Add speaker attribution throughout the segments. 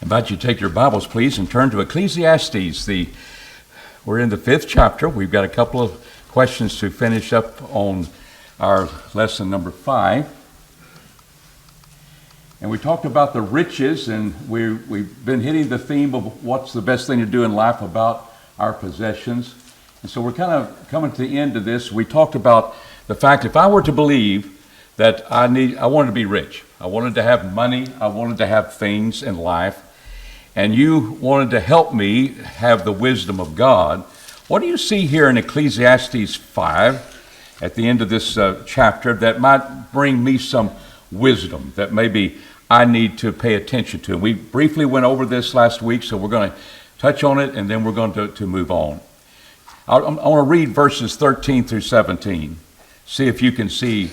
Speaker 1: I invite you to take your Bibles, please, and turn to Ecclesiastes. We're in the 5th chapter. We've got a couple of questions to finish up on our lesson number 5. And we talked about the riches, and we've been hitting the theme of what's the best thing to do in life about our possessions. And so we're kind of coming to the end of this. We talked about the fact if I were to believe that I wanted to be rich, I wanted to have money, I wanted to have things in life, and you wanted to help me have the wisdom of God, what do you see here in Ecclesiastes 5 at the end of this chapter that might bring me some wisdom that maybe I need to pay attention to? We briefly went over this last week, so we're going to touch on it and then we're going to move on. I want to read verses 13 through 17. See if you can see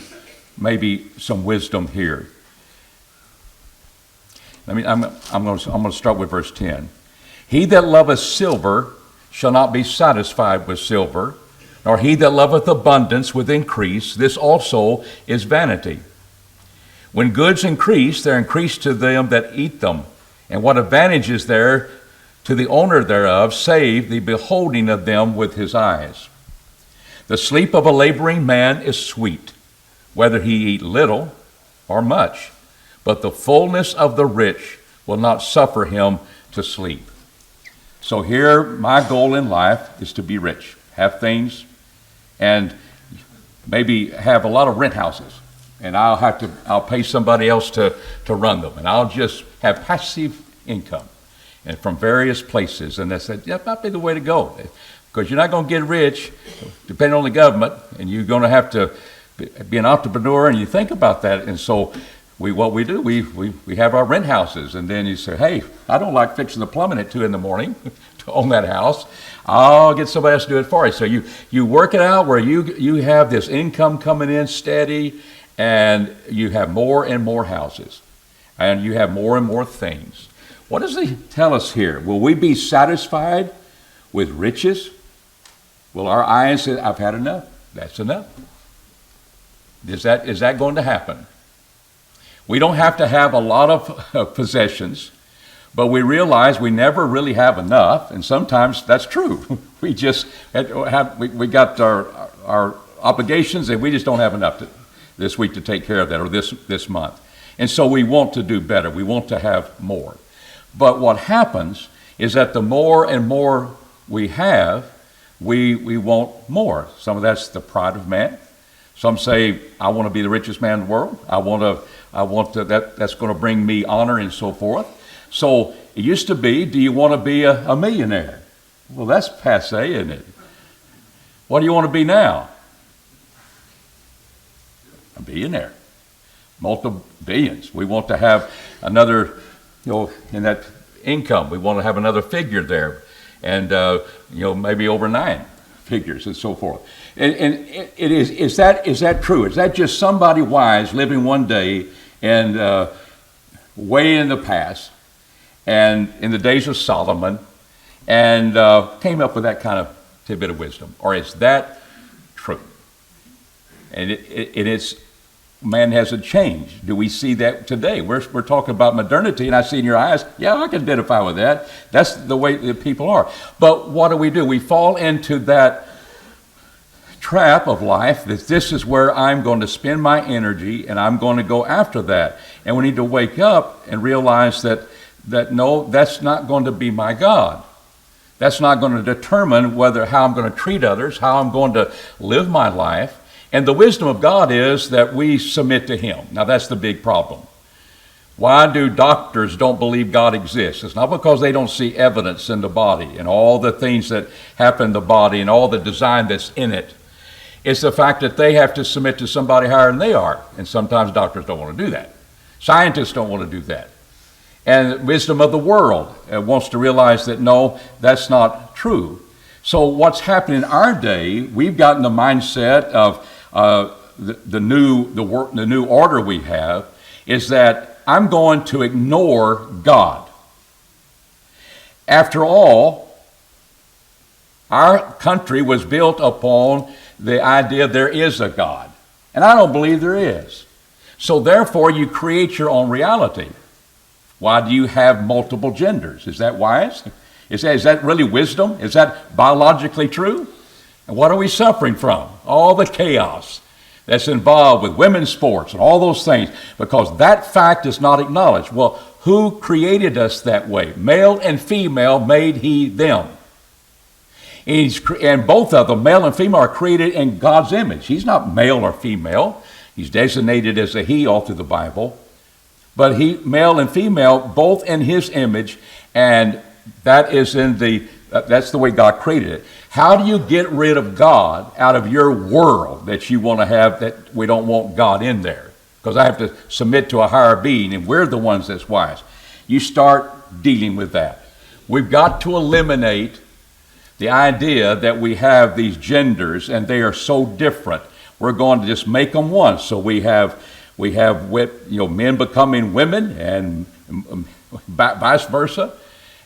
Speaker 1: maybe some wisdom here. I'm going to start with verse 10. He that loveth silver shall not be satisfied with silver, nor he that loveth abundance with increase. This also is vanity. When goods increase, they're increased to them that eat them. And what advantage is there to the owner thereof, save the beholding of them with his eyes? The sleep of a laboring man is sweet, whether he eat little or much. But the fullness of the rich will not suffer him to sleep. So here, my goal in life is to be rich, have things, and maybe have a lot of rent houses. And I'll pay somebody else to run them. And I'll just have passive income and from various places. And that might be the way to go. Because you're not going to get rich, depending on the government, and you're going to have to be an entrepreneur, and you think about that. And so we have our rent houses, and then you say, hey, I don't like fixing the plumbing at 2 a.m. to own that house. I'll get somebody else to do it for you. So you work it out where you have this income coming in steady, and you have more and more houses, and you have more and more things. What does he tell us here? Will we be satisfied with riches? Will our eyes say, I've had enough? That's enough. Is that going to happen? We don't have to have a lot of possessions, but we realize we never really have enough, and sometimes that's true. We just we got our obligations, and we just don't have enough this week to take care of that, or this month. And so we want to do better. We want to have more. But what happens is that the more and more we have, we want more. Some of that's the pride of man. Some say, I want to be the richest man in the world. I want to, that's going to bring me honor and so forth. So it used to be, do you want to be a millionaire? Well, that's passé, isn't it? What do you want to be now? A billionaire. Multiple billions. We want to have another, in that income, we want to have another figure there. And, maybe over 9 figures and so forth. And is that true? Is that just somebody wise living one day and way in the past and in the days of Solomon and came up with that kind of tidbit of wisdom? Or is that true? And it's man hasn't changed. Do we see that today? We're talking about modernity, and I see in your eyes, yeah, I can identify with that. That's the way that people are. But what do? We fall into that trap of life that this is where I'm going to spend my energy, and I'm going to go after that. And we need to wake up and realize that no, that's not going to be my God. That's not going to determine how I'm going to treat others, how I'm going to live my life. And the wisdom of God is that we submit to Him. Now that's the big problem. Why do doctors don't believe God exists? It's not because they don't see evidence in the body and all the things that happen in the body and all the design that's in it. It's the fact that they have to submit to somebody higher than they are. And sometimes doctors don't want to do that. Scientists don't want to do that. And wisdom of the world wants to realize that no, that's not true. So what's happening in our day, we've gotten the mindset of the new order we have is that I'm going to ignore God. After all, our country was built upon the idea there is a God, and I don't believe there is. So therefore, you create your own reality. Why do you have multiple genders? Is that wise? Is that really wisdom? Is that biologically true? And what are we suffering from? All the chaos that's involved with women's sports and all those things, because that fact is not acknowledged. Well, who created us that way? Male and female made he them. And both of them, male and female, are created in God's image. He's not male or female. He's designated as a he all through the Bible. But male and female, both in his image, and that is that's the way God created it. How do you get rid of God out of your world that you want to have, that we don't want God in there? Because I have to submit to a higher being, and we're the ones that's wise. You start dealing with that. We've got to eliminate the idea that we have these genders and they are so different. We're going to just make them one. So we have men becoming women and vice versa.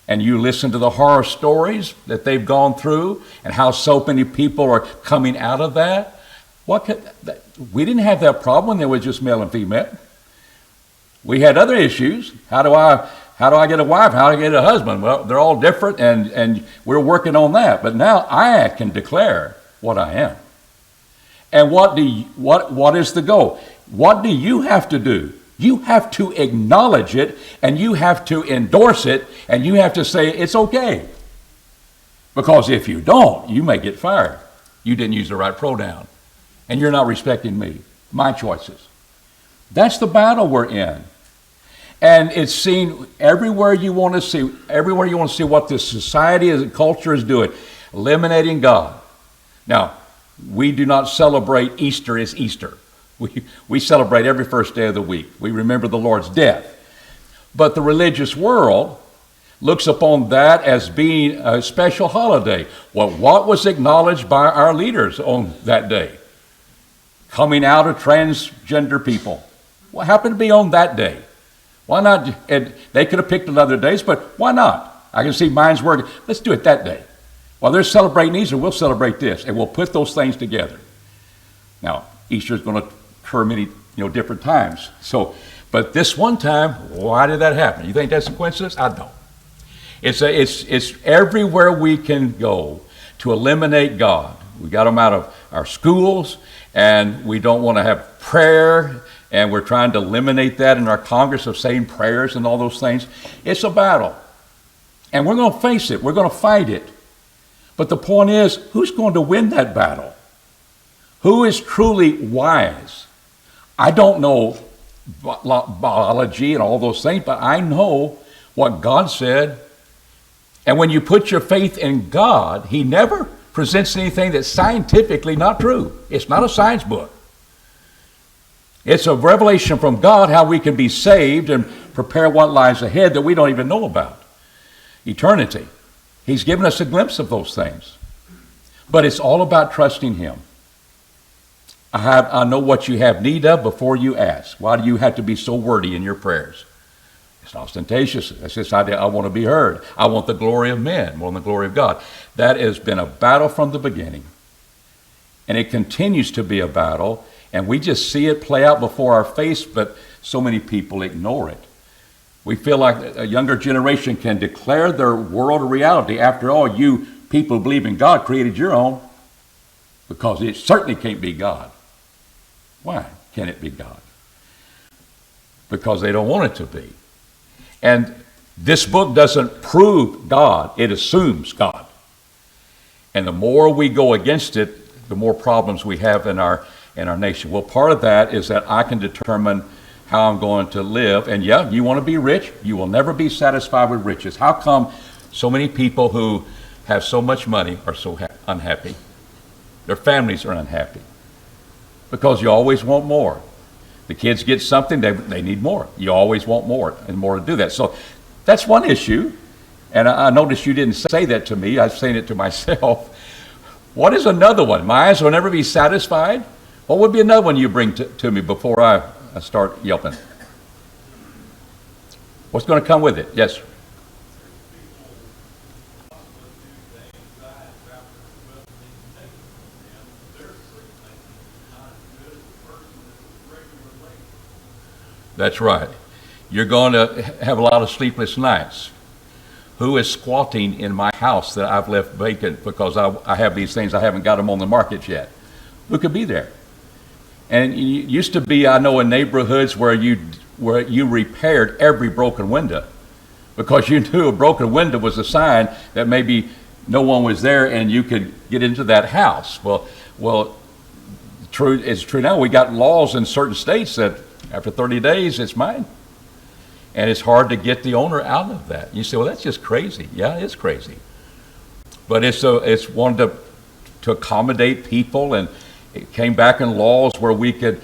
Speaker 1: And you listen to the horror stories that they've gone through and how so many people are coming out of that. We didn't have that problem when there was just male and female. We had other issues. How do I get a wife? How do I get a husband? Well, they're all different, and we're working on that. But now I can declare what I am. And what is the goal? What do you have to do? You have to acknowledge it, and you have to endorse it, and you have to say it's okay. Because if you don't, you may get fired. You didn't use the right pronoun, and you're not respecting me, my choices. That's the battle we're in. And it's seen everywhere you want to see what this society and culture is doing, eliminating God. Now, we do not celebrate Easter as Easter. We celebrate every first day of the week. We remember the Lord's death. But the religious world looks upon that as being a special holiday. Well, what was acknowledged by our leaders on that day? Coming out of transgender people. What happened to be on that day? Why not? And they could have picked other days, but why not? I can see minds working. Let's do it that day. While they're celebrating Easter, we'll celebrate this, and we'll put those things together. Now, Easter is going to occur many different times. But this one time, why did that happen? You think that's a coincidence? I don't. It's everywhere we can go to eliminate God. We got them out of our schools, and we don't want to have prayer, and we're trying to eliminate that in our Congress of saying prayers and all those things. It's a battle. And we're going to face it. We're going to fight it. But the point is, who's going to win that battle? Who is truly wise? I don't know biology and all those things, but I know what God said. And when you put your faith in God, He never presents anything that's scientifically not true. It's not a science book. It's a revelation from God how we can be saved and prepare what lies ahead that we don't even know about. Eternity. He's given us a glimpse of those things. But it's all about trusting Him. I know what you have need of before you ask. Why do you have to be so wordy in your prayers? It's ostentatious. It's this idea, I want to be heard. I want the glory of men more than the glory of God. That has been a battle from the beginning. And it continues to be a battle. And we just see it play out before our face, but so many people ignore it. We feel like a younger generation can declare their world a reality. After all, you people who believe in God created your own, because it certainly can't be God. Why can't it be God? Because they don't want it to be. And this book doesn't prove God, it assumes God. And the more we go against it, the more problems we have in our nation. Well, part of that is that I can determine how I'm going to live. And yeah, you want to be rich, you will never be satisfied with riches. How come so many people who have so much money are so unhappy? Their families are unhappy. Because you always want more. The kids get something, they need more. You always want more and more to do that. So that's one issue. And I noticed you didn't say that to me. I'm saying it to myself. What is another one? My eyes will never be satisfied. What would be another one you bring to me before I start yelping? What's going to come with it? Yes. That's right. You're going to have a lot of sleepless nights. Who is squatting in my house that I've left vacant because I have these things, I haven't got them on the market yet? Who could be there? And it used to be, I know, in neighborhoods where you repaired every broken window because you knew a broken window was a sign that maybe no one was there and you could get into that house. Well, it's true now. We got laws in certain states that after 30 days, it's mine. And it's hard to get the owner out of that. You say, well, that's just crazy. Yeah, it's crazy. But it's wanted to accommodate people, and it came back in laws where we could,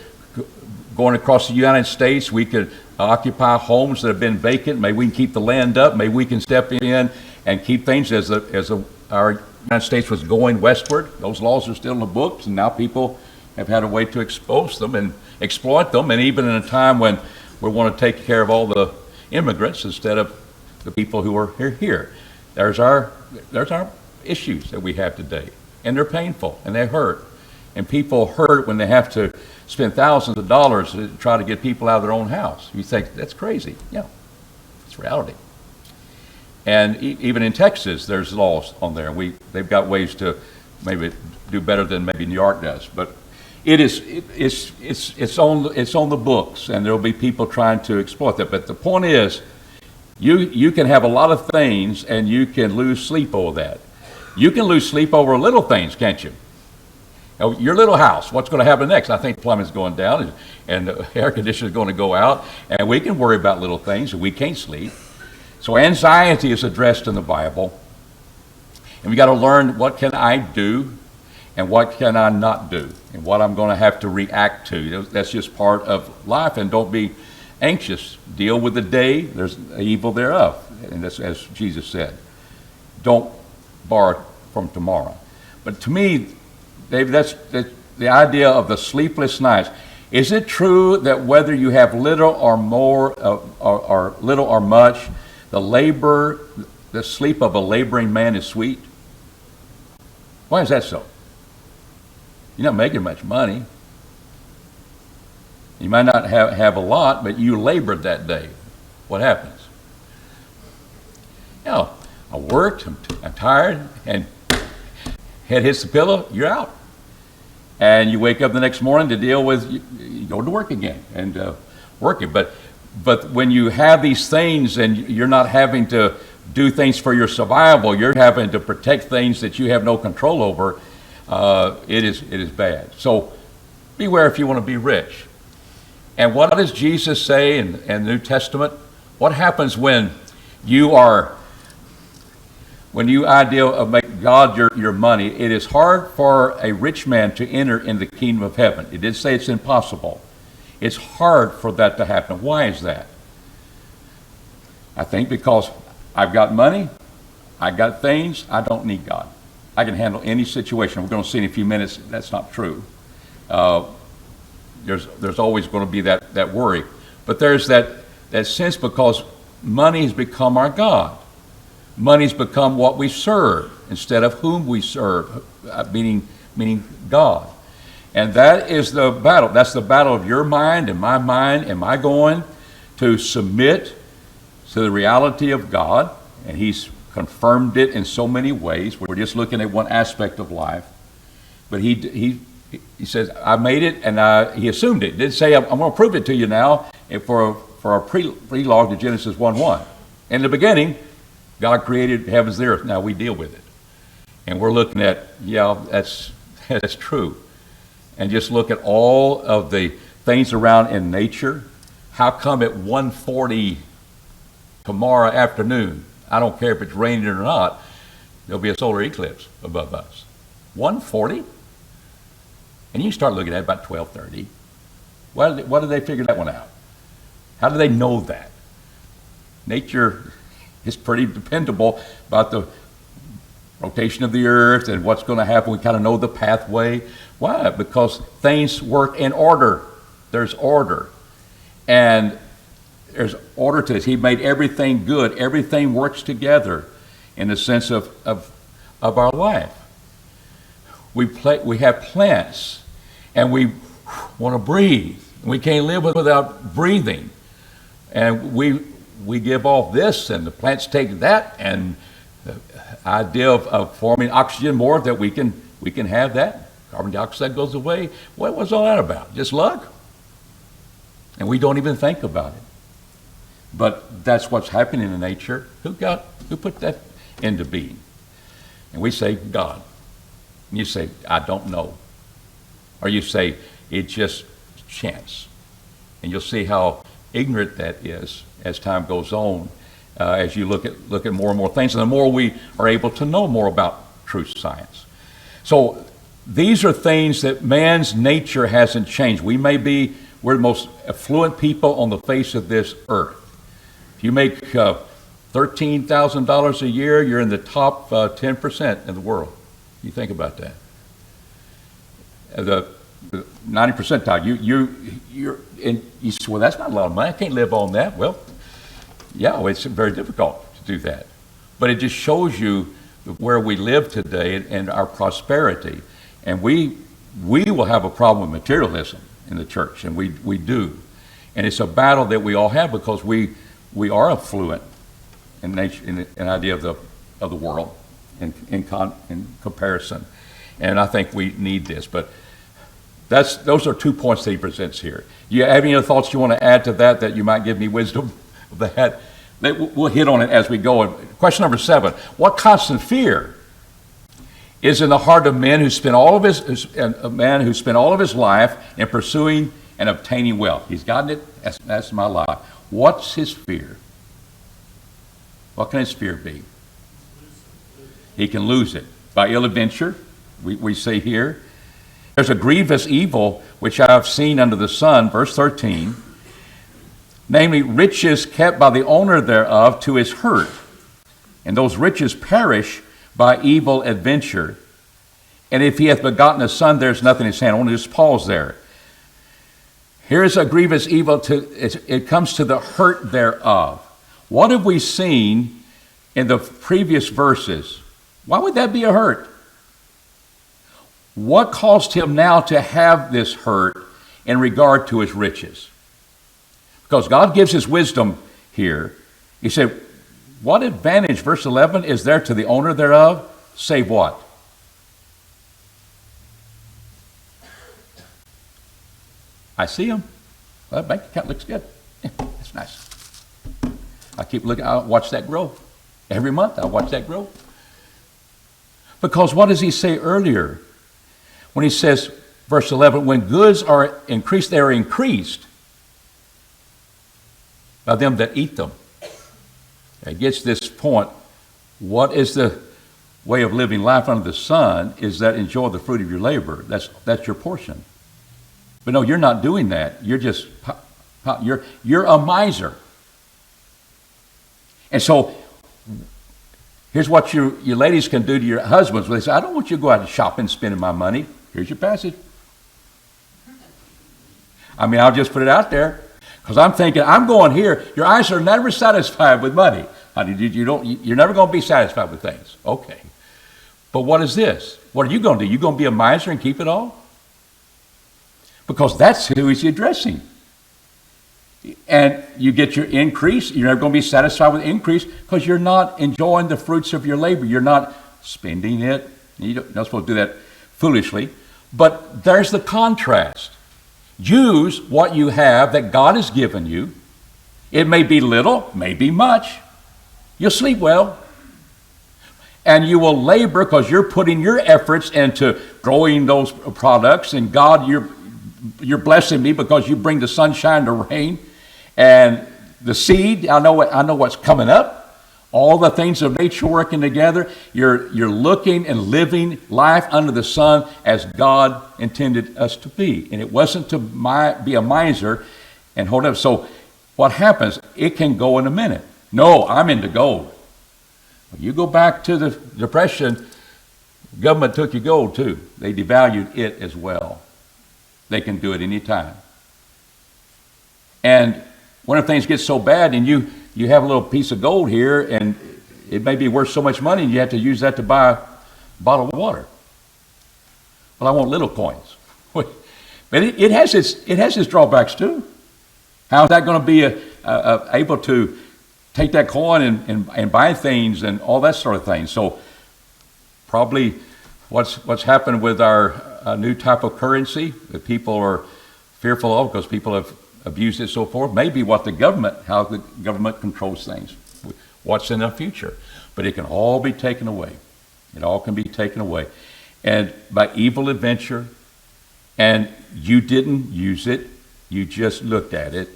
Speaker 1: going across the United States, we could occupy homes that have been vacant. Maybe we can keep the land up. Maybe we can step in and keep things as our United States was going westward. Those laws are still in the books, and now people have had a way to expose them and exploit them. And even in a time when we want to take care of all the immigrants instead of the people who are here. There's our issues that we have today, and they're painful and they hurt. And people hurt when they have to spend thousands of dollars to try to get people out of their own house. You think that's crazy? Yeah, it's reality. And even in Texas, there's laws on there. They've got ways to maybe do better than maybe New York does, but it's on the books, and there'll be people trying to exploit that. But the point is, you can have a lot of things, and you can lose sleep over that. You can lose sleep over little things, can't you? Your little house, what's going to happen next? I think plumbing's going down, and the air conditioner's going to go out, and we can worry about little things, and we can't sleep. So anxiety is addressed in the Bible, and we got to learn, what can I do and what can I not do, and what I'm going to have to react to. That's just part of life, and don't be anxious. Deal with the day, there's evil thereof, and that's as Jesus said. Don't borrow from tomorrow. But to me, David, that's the idea of the sleepless nights. Is it true that whether you have little or more, or little or much, the sleep of a laboring man is sweet? Why is that so? You're not making much money. You might not have a lot, but you labored that day. What happens? I worked, I'm tired, and head hits the pillow, you're out. And you wake up the next morning to deal with, you go to work again and working. But when you have these things and you're not having to do things for your survival, you're having to protect things that you have no control over, it is bad. So beware if you want to be rich. And what does Jesus say in the New Testament? What happens when you ideal of make God your money? It is hard for a rich man to enter in the kingdom of heaven. It did say it's impossible. It's hard for that to happen. Why is that? I think because I've got money, I got things, I don't need God. I can handle any situation. We're going to see in a few minutes that's not true. There's always going to be that worry. But there's that sense, because money has become our God. Money's become what we serve instead of whom we serve, meaning God. And that is the battle. That's the battle of your mind and my mind. Am I going to submit to the reality of God? And He's confirmed it in so many ways. We're just looking at one aspect of life. But He says, I made it, and He assumed it. He didn't say, I'm going to prove it to you now for our prelogue to Genesis 1:1. In the beginning, God created heavens and the earth. Now we deal with it. And we're looking at, that's true. And just look at all of the things around in nature. How come at 1:40 tomorrow afternoon, I don't care if it's raining or not, there'll be a solar eclipse above us? 1:40? And you start looking at it about 12:30. Why did they figure that one out? How do they know that? Nature is pretty dependable about the rotation of the earth and what's going to happen. We kind of know the pathway. Why? Because things work in order. There's order. And there's order to this. He made everything good. Everything works together in the sense of our life. We have plants, and we want to breathe. We can't live without breathing. And we give off this, and the plants take that, and the idea of forming oxygen more, that we can have that. Carbon dioxide goes away. What was all that about? Just luck? And we don't even think about it. But that's what's happening in nature. Who put that into being? And we say, God. And you say, I don't know. Or you say, it's just chance. And you'll see how ignorant that is as time goes on, as you look at more and more things, and the more we are able to know more about true science. So these are things that man's nature hasn't changed. We're the most affluent people on the face of this earth. If you make $13,000 a year, you're in the top 10% in the world. You think about that. The 90 percentile. You say, well, that's not a lot of money. I can't live on that. Well, yeah, it's very difficult to do that. But it just shows you where we live today and our prosperity. And we will have a problem with materialism in the church, and we do. And it's a battle that we all have, because we are affluent in nature, in an idea of the world in comparison. And I think we need this. But those are 2 points that he presents here. Do you have any other thoughts you want to add to that you might give me wisdom of that? We'll hit on it as we go. Question number 7: what constant fear is in the heart of men who spend all of his life in pursuing and obtaining wealth? He's gotten it. That's my life. What's his fear? What can his fear be? He can lose it by ill adventure. We say here, there's a grievous evil which I have seen under the sun, verse 13, namely riches kept by the owner thereof to his hurt, and those riches perish by evil adventure. And if he hath begotten a son, there's nothing in his hand. I want to just pause there. Here is a grievous evil, it comes to the hurt thereof. What have we seen in the previous verses? Why would that be a hurt? What caused him now to have this hurt in regard to his riches? Because God gives his wisdom here. He said, what advantage, verse 11, is there to the owner thereof, save what? I see him. Well, bank account looks good. Yeah, that's nice. I keep looking, I watch that grow. Every month I watch that grow. Because what does he say earlier? When he says, verse 11, when goods are increased, they are increased by them that eat them. It gets this point. What is the way of living life under the sun? Is that enjoy the fruit of your labor. That's your portion. But no, you're not doing that. You're just, you're a miser. And so, here's what you ladies can do to your husbands. They say, I don't want you to go out and shopping, spending my money. Here's your passage. I mean, I'll just put it out there. Because I'm thinking, I'm going here. Your eyes are never satisfied with money. Honey, you're never going to be satisfied with things. Okay. But what is this? What are you going to do? You going to be a miser and keep it all? Because that's who he's addressing. And you get your increase. You're never going to be satisfied with increase because you're not enjoying the fruits of your labor. You're not spending it. You're not supposed to do that foolishly. But there's the contrast. Use what you have that God has given you. It may be little, may be much. You'll sleep well. And you will labor because you're putting your efforts into growing those products. And God, you're blessing me because you bring the sunshine, the rain, and the seed. I know what's coming up. All the things of nature working together. You're looking and living life under the sun as God intended us to be. And it wasn't to be a miser and hold up. So what happens? It can go in a minute. No, I'm into gold. You go back to the Depression, the government took your gold too. They devalued it as well. They can do it anytime. And when things get so bad and you have a little piece of gold here and it may be worth so much money and you have to use that to buy a bottle of water. Well, I want little coins. But it has its drawbacks too. How is that going to be able to take that coin and buy things and all that sort of thing. So probably what's happened with our new type of currency that people are fearful of because people have abused it so forth, maybe how the government controls things, what's in the future. But it can all be taken away. It all can be taken away. And by evil adventure, and you didn't use it, you just looked at it,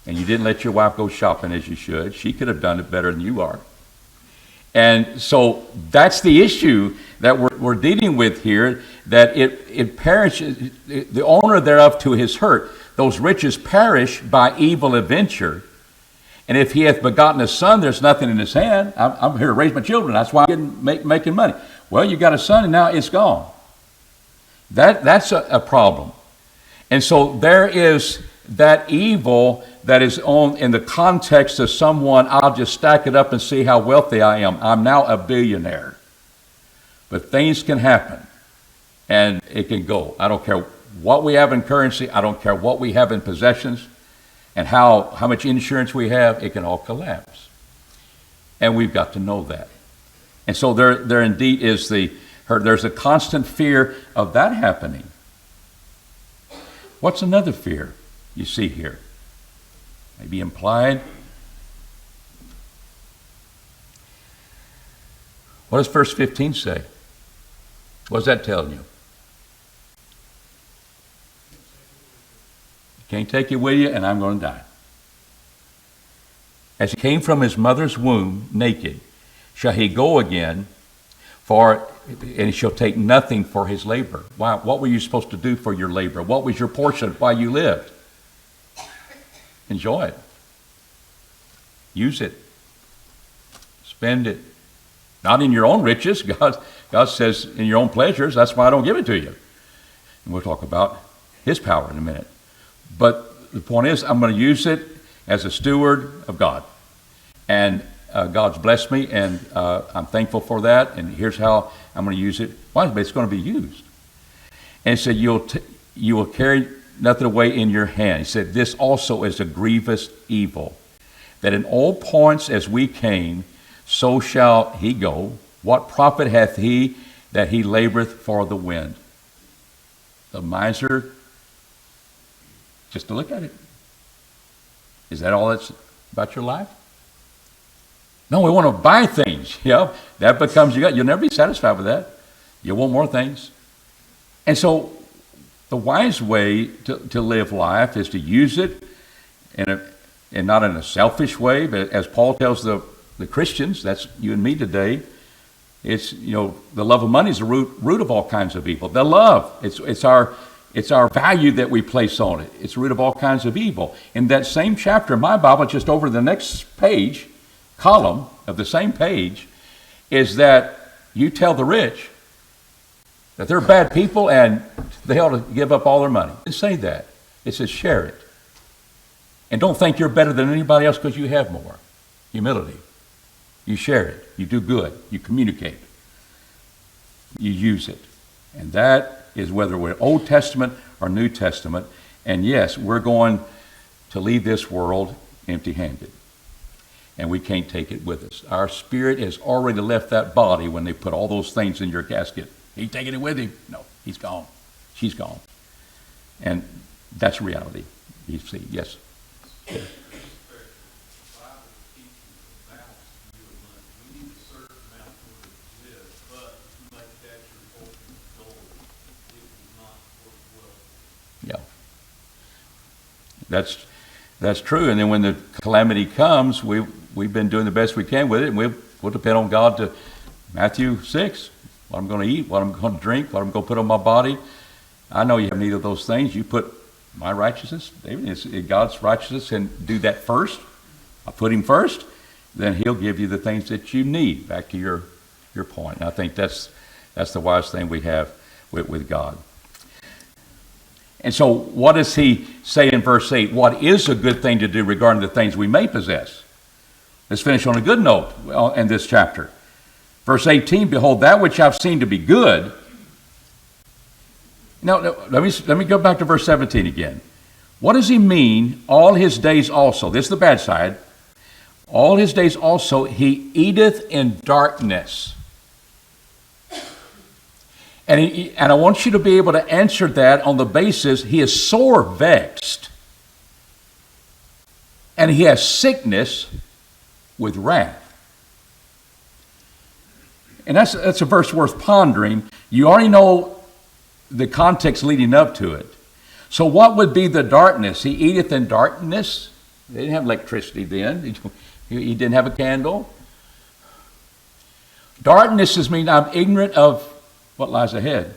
Speaker 1: and you didn't let your wife go shopping as you should. She could have done it better than you are. And so that's the issue that we're dealing with here, that it perishes, the owner thereof to his hurt. Those riches perish by evil adventure. And if he hath begotten a son, there's nothing in his hand. I'm here to raise my children. That's why I'm making money. Well, you got a son and now it's gone. That's a problem. And so there is that evil that is in the context of someone, I'll just stack it up and see how wealthy I am. I'm now a billionaire. But things can happen and it can go. I don't care what we have in currency. I don't care what we have in possessions and how much insurance we have. It can all collapse. And we've got to know that. And so there indeed is there's a constant fear of that happening. What's another fear you see here? Maybe implied. What does verse 15 say? What's that telling you? Can't take it with you, and I'm going to die. As he came from his mother's womb naked, shall he go again, and he shall take nothing for his labor. Why? What were you supposed to do for your labor? What was your portion while you lived? Enjoy it. Use it. Spend it. Not in your own riches. God says in your own pleasures. That's why I don't give it to you. And we'll talk about his power in a minute. But the point is, I'm going to use it as a steward of God. And God's blessed me, and I'm thankful for that. And here's how I'm going to use it. Why? But it's going to be used. And he said, you will carry nothing away in your hand. He said, this also is a grievous evil, that in all points as we came, so shall he go. What profit hath he that he laboreth for the wind? The miser, just to look at it. Is that all that's about your life? No, we want to buy things. That becomes you'll never be satisfied with that. You want more things. And so the wise way to live life is to use it and not in a selfish way, but as Paul tells the Christians, that's you and me today, it's the love of money is the root of all kinds of evil. The love, it's our value that we place on it. It's the root of all kinds of evil. In that same chapter in my Bible, just over the next column of the same page, is that you tell the rich that they're bad people and they ought to give up all their money. It doesn't say that. It says share it. And don't think you're better than anybody else because you have more. Humility. You share it. You do good. You communicate. You use it. And that is whether we're Old Testament or New Testament. And yes, we're going to leave this world empty-handed. And we can't take it with us. Our spirit has already left that body when they put all those things in your casket. He taking it with him? No, he's gone. She's gone. And that's reality. You see, yes. Yeah. Yeah. That's true. And then when the calamity comes, we've been doing the best we can with it, and we'll depend on God to Matthew 6, what I'm going to eat, what I'm going to drink, what I'm going to put on my body. I know you have need of those things. You put my righteousness, David, it's God's righteousness, and do that first. I put him first, then he'll give you the things that you need. Back to your point. And I think that's the wise thing we have with God. And so what does he say in verse 8? What is a good thing to do regarding the things we may possess? Let's finish on a good note in this chapter. Verse 18, behold, that which I've seen to be good. Now, let me go back to verse 17 again. What does he mean, all his days also? This is the bad side. All his days also he eateth in darkness. And I want you to be able to answer that on the basis he is sore vexed. And he has sickness with wrath. And that's a verse worth pondering. You already know the context leading up to it. So what would be the darkness? He eateth in darkness. They didn't have electricity then. He didn't have a candle. Darkness is mean I'm ignorant of what lies ahead.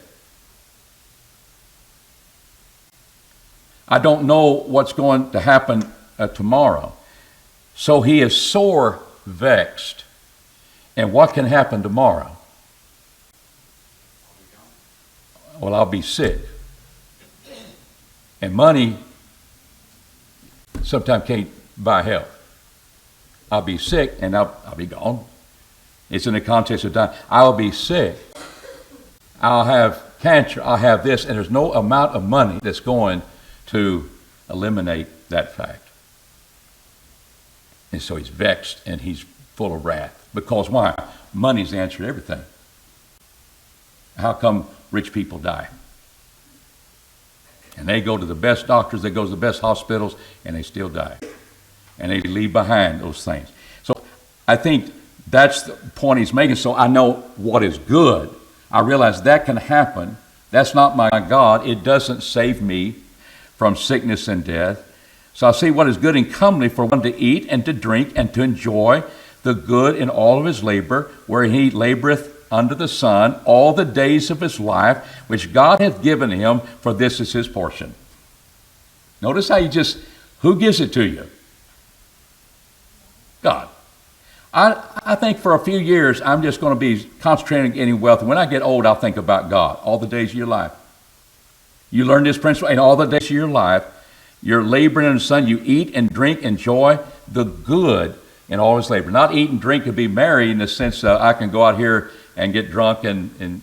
Speaker 1: I don't know what's going to happen tomorrow. So he is sore vexed. And what can happen tomorrow? Well, I'll be sick. And money sometimes can't buy health. I'll be sick and I'll be gone. It's in the context of dying. I'll be sick. I'll have cancer. I'll have this. And there's no amount of money that's going to eliminate that fact. And so he's vexed and he's full of wrath. Because why? Money's the answer to everything. How come rich people die? And they go to the best doctors, they go to the best hospitals, and they still die. And they leave behind those things. So I think that's the point he's making. So I know what is good. I realize that can happen. That's not my God. It doesn't save me from sickness and death. So I see what is good and comely for one to eat and to drink and to enjoy the good in all of his labor, where he laboreth under the sun all the days of his life, which God hath given him, for this is his portion. Notice how who gives it to you? God. I think for a few years, I'm just going to be concentrating on getting wealth. When I get old, I'll think about God all the days of your life. You learn this principle, and all the days of your life, you're laboring in the sun. You eat and drink, enjoy the good in all his labor. Not eat and drink and be merry in the sense I can go out here and get drunk and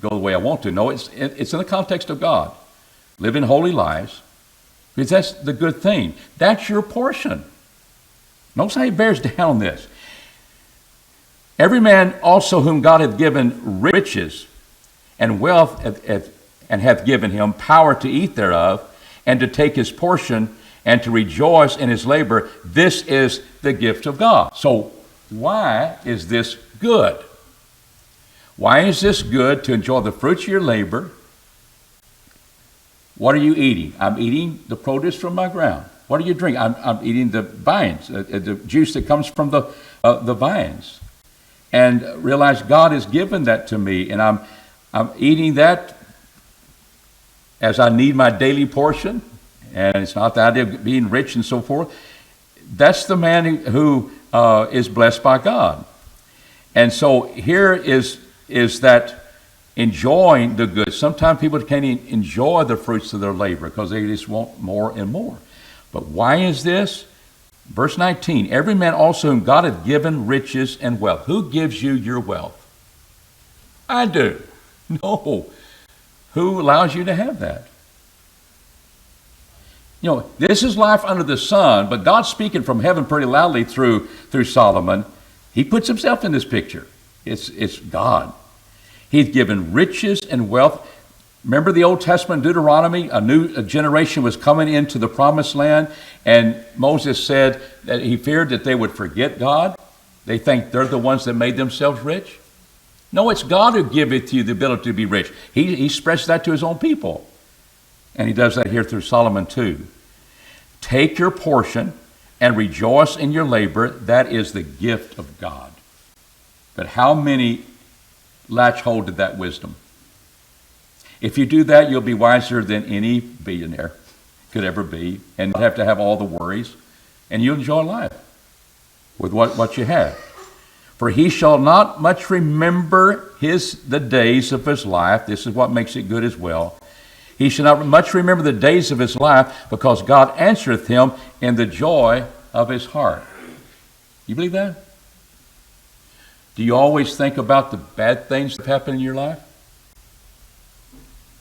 Speaker 1: go the way I want to. No, it's in the context of God. Living holy lives, because that's the good thing. That's your portion. Notice how he bears down on this. Every man also whom God hath given riches and wealth and hath given him power to eat thereof, and to take his portion, and to rejoice in his labor, this is the gift of God. So why is this good? Why is this good? To enjoy the fruits of your labor. What are you eating? I'm eating the produce from my ground. What are you drinking? I'm eating the vines, the juice that comes from the vines. And realize God has given that to me, and I'm eating that as I need my daily portion. And it's not the idea of being rich and so forth. That's the man who is blessed by God. And so here is that enjoying the good. Sometimes people can't enjoy the fruits of their labor because they just want more and more. But why is this? Verse 19, every man also whom God hath given riches and wealth. Who gives you your wealth? I do. No. Who allows you to have that? You know, this is life under the sun, but God's speaking from heaven pretty loudly through Solomon. He puts himself in this picture. It's God. He's given riches and wealth. Remember the Old Testament, Deuteronomy? A new generation was coming into the promised land, and Moses said that he feared that they would forget God. They think they're the ones that made themselves rich. No, it's God who giveth you the ability to be rich. He expressed that to his own people. And he does that here through Solomon too. Take your portion and rejoice in your labor. That is the gift of God. But how many latch hold to that wisdom? If you do that, you'll be wiser than any billionaire could ever be, and not have to have all the worries, and you'll enjoy life with what you have. For he shall not much remember the days of his life. This is what makes it good as well. He shall not much remember the days of his life, because God answereth him in the joy of his heart. You believe that? Do you always think about the bad things that happen in your life?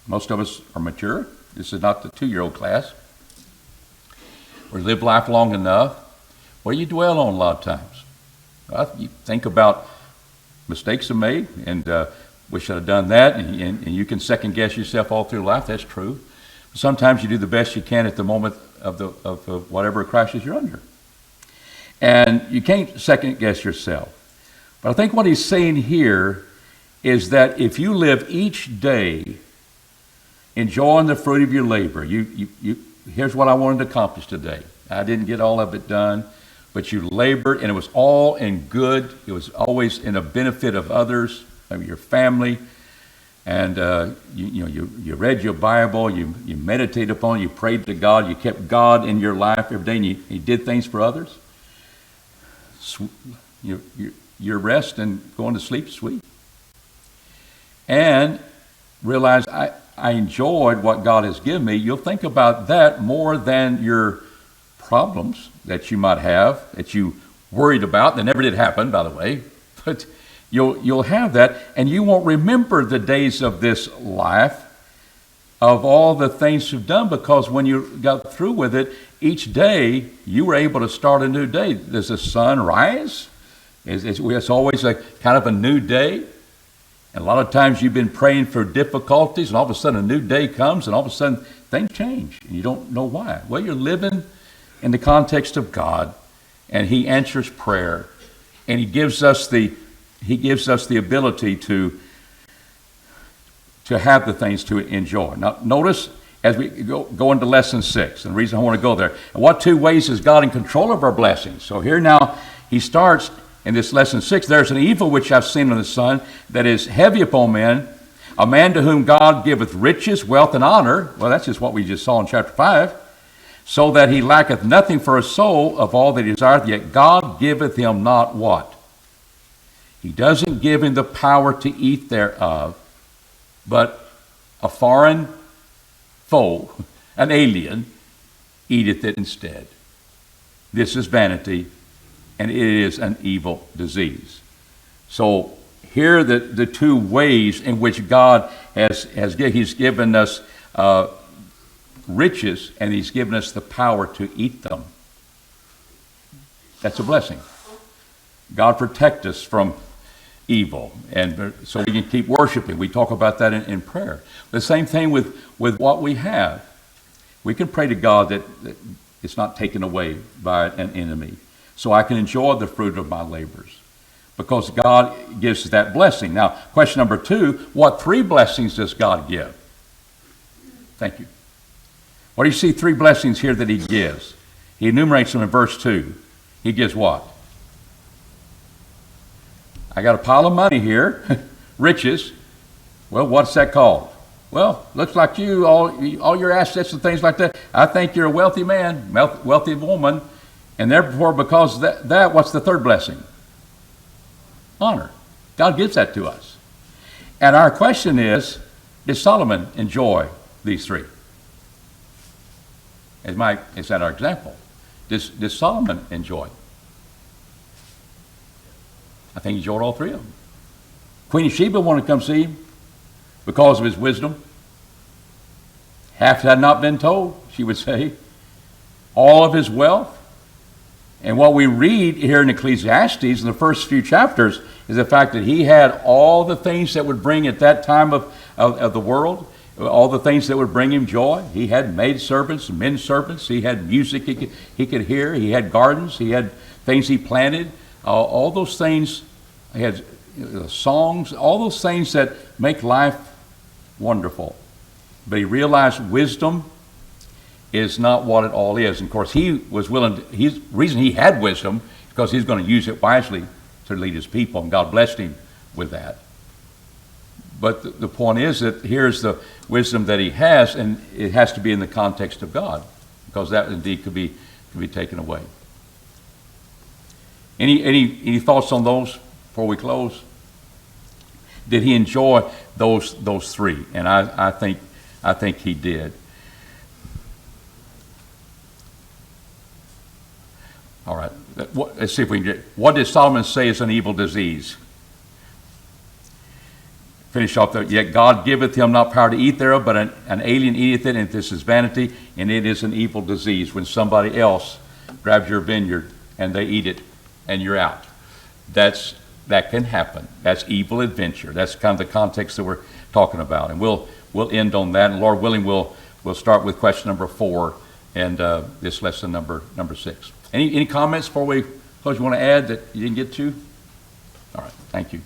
Speaker 1: Most of us are mature. This is not the 2-year-old class. or live life long enough, what do you dwell on a lot of times? You think about mistakes are made, and we should have done that, and you can second guess yourself all through life. That's true. But sometimes you do the best you can at the moment of whatever crisis you're under. And you can't second guess yourself. But I think what he's saying here is that if you live each day enjoying the fruit of your labor, here's what I wanted to accomplish today. I didn't get all of it done, but you labored, and it was all in good. It was always in the benefit of others, of your family. And you read your Bible, you meditated upon it, you prayed to God, you kept God in your life every day, and you did things for others. Your rest and going to sleep sweet. And realize I enjoyed what God has given me. You'll think about that more than your problems that you might have, that you worried about. That never did happen, by the way. But you'll have that, and you won't remember the days of this life of all the things you've done, because when you got through with it, each day you were able to start a new day. Does the sun rise? It's always a kind of a new day. And a lot of times you've been praying for difficulties, and all of a sudden a new day comes, and all of a sudden things change, and you don't know why. Well, you're living in the context of God, and He answers prayer, and He gives us the ability to have the things to enjoy. Now, notice as we go into lesson 6, and the reason I want to go there, and what two ways is God in control of our blessings? So here now he starts in this lesson 6. There's an evil which I've seen in the Son, that is heavy upon men, a man to whom God giveth riches, wealth, and honor. Well, that's just what we just saw in chapter 5. So that he lacketh nothing for his soul of all that he desireth, yet God giveth him not what? He doesn't give him the power to eat thereof, but a foreign foe, an alien, eateth it instead. This is vanity, and it is an evil disease. So here are the two ways in which God He's given us riches, and He's given us the power to eat them. That's a blessing. God protect us from evil, and so we can keep worshiping. We talk about that in prayer. The same thing with what we have. We can pray to God that it's not taken away by an enemy, so I can enjoy the fruit of my labors, because God gives that blessing. Now, question number 2, what 3 blessings does God give? Thank you. What do you see 3 blessings here that He gives? He enumerates them in verse 2. He gives what? I got a pile of money here, riches. Well, what's that called? Well, looks like all your assets and things like that. I think you're a wealthy man, wealthy woman, and therefore, because of that, what's the 3rd blessing? Honor. God gives that to us. And our question is, did Solomon enjoy these 3? Is that our example? Did Solomon enjoy? I think he enjoyed all 3 of them. Queen of Sheba wanted to come see him because of his wisdom. Half had not been told, she would say. All of his wealth. And what we read here in Ecclesiastes in the first few chapters is the fact that he had all the things that would bring at that time of the world, all the things that would bring him joy. He had maid servants, men servants. He had music he could hear. He had gardens. He had things he planted. All those things, he had songs, all those things that make life wonderful. But he realized wisdom is not what it all is. And of course, he was willing to, the reason he had wisdom, because he's going to use it wisely to lead his people, and God blessed him with that. But the point is that here's the wisdom that he has, and it has to be in the context of God, because that indeed could be taken away. Any thoughts on those before we close? Did he enjoy those 3? And I think he did. All right. Let's see if we can get. What did Solomon say is an evil disease? finish off, yet God giveth him not power to eat thereof, but an alien eateth it, and this is vanity, and it is an evil disease. When somebody else grabs your vineyard and they eat it, and you're out. That can happen. That's evil adventure. That's kind of the context that we're talking about. And we'll end on that. And Lord willing, we'll start with question number 4 and this lesson number 6. Any comments before we close? You want to add that you didn't get to? All right. Thank you.